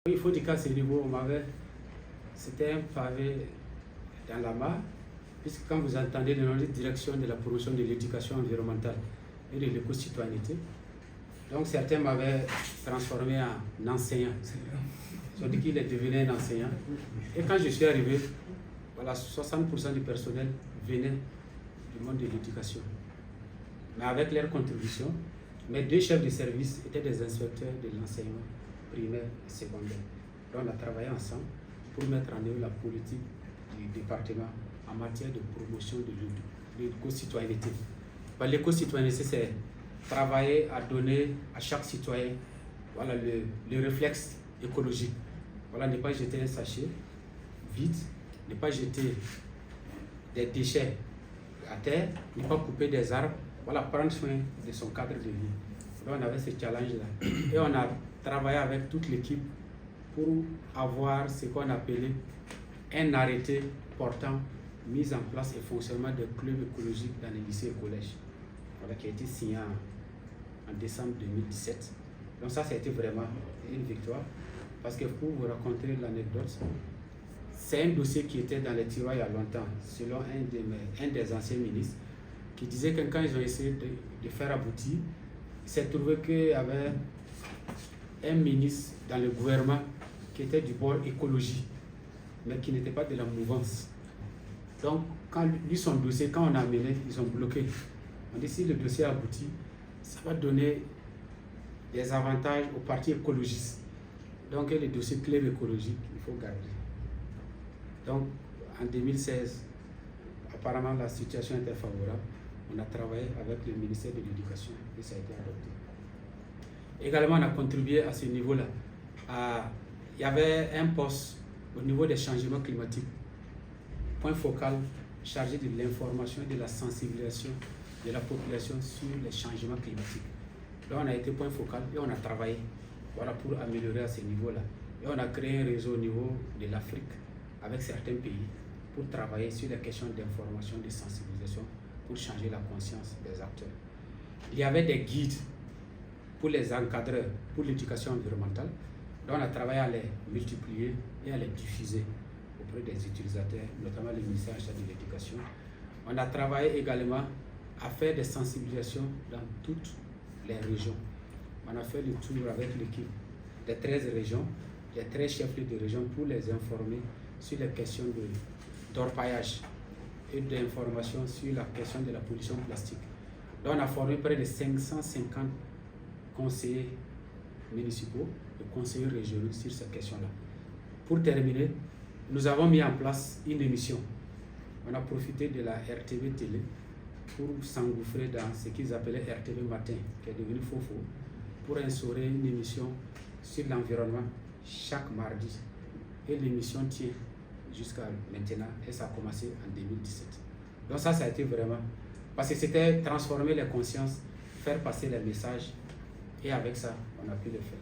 Il faut dire qu'à ce niveau, c'était un pavé dans la mare, puisque quand vous entendez le nom de direction de la promotion de l'éducation environnementale et de l'éco-citoyenneté, donc certains m'avaient transformé en enseignant. Ils ont dit qu'il est devenu un enseignant. Et quand je suis arrivé, voilà, 60% du personnel venait du monde de l'éducation. Mais avec leur contribution, mes deux chefs de service étaient des inspecteurs de l'enseignement primaire et secondaire. Donc on a travaillé ensemble pour mettre en œuvre la politique du département en matière de promotion de l'éco-citoyenneté. L'éco-citoyenneté, c'est travailler à donner à chaque citoyen, voilà, le réflexe écologique. Voilà, ne pas jeter un sachet vide, ne pas jeter des déchets à terre, ne pas couper des arbres, voilà, prendre soin de son cadre de vie. Donc on avait ce challenge-là. Et on a travaillé avec toute l'équipe pour avoir ce qu'on appelait un arrêté portant mise en place et fonctionnement des clubs écologiques dans les lycées et collèges. Voilà, qui a été signé en décembre 2017. Donc ça a été vraiment une victoire. Parce que pour vous raconter l'anecdote, c'est un dossier qui était dans les tiroirs il y a longtemps, selon un des anciens ministres, qui disait que quand ils ont essayé de faire aboutir, il s'est trouvé qu'il y avait un ministre dans le gouvernement qui était du bord écologie, mais qui n'était pas de la mouvance. Donc, quand lui, son dossier, quand on a amené, ils ont bloqué. On dit si le dossier aboutit, ça va donner des avantages aux partis écologistes. Donc, les dossiers clés écologiques, il faut garder. Donc, en 2016, apparemment, la situation était favorable. On a travaillé avec le ministère de l'Éducation et ça a été adopté. Également, on a contribué à ce niveau-là. Il y avait un poste au niveau des changements climatiques, point focal chargé de l'information et de la sensibilisation de la population sur les changements climatiques. Là, on a été point focal et on a travaillé, voilà, pour améliorer à ce niveau-là. Et on a créé un réseau au niveau de l'Afrique avec certains pays pour travailler sur les questions d'information, de sensibilisation, pour changer la conscience des acteurs. Il y avait des guides pour les encadreurs, pour l'éducation environnementale. Donc on a travaillé à les multiplier et à les diffuser auprès des utilisateurs, notamment le ministère en charge de l'éducation. On a travaillé également à faire des sensibilisations dans toutes les régions. On a fait le tour avec l'équipe des 13 régions, des 13 chefs de région pour les informer sur les questions d'orpaillage et d'information sur la question de la pollution plastique. Donc on a formé près de 550 conseillers municipaux et conseillers régionaux sur ces questions-là. Pour terminer, nous avons mis en place une émission. On a profité de la RTV Télé pour s'engouffrer dans ce qu'ils appelaient RTV Matin, qui est devenu Fofo, pour instaurer une émission sur l'environnement chaque mardi. Et l'émission tient jusqu'à maintenant et ça a commencé en 2017. Donc ça a été vraiment, parce que c'était transformer les consciences, faire passer les messages et avec ça, on a pu le faire.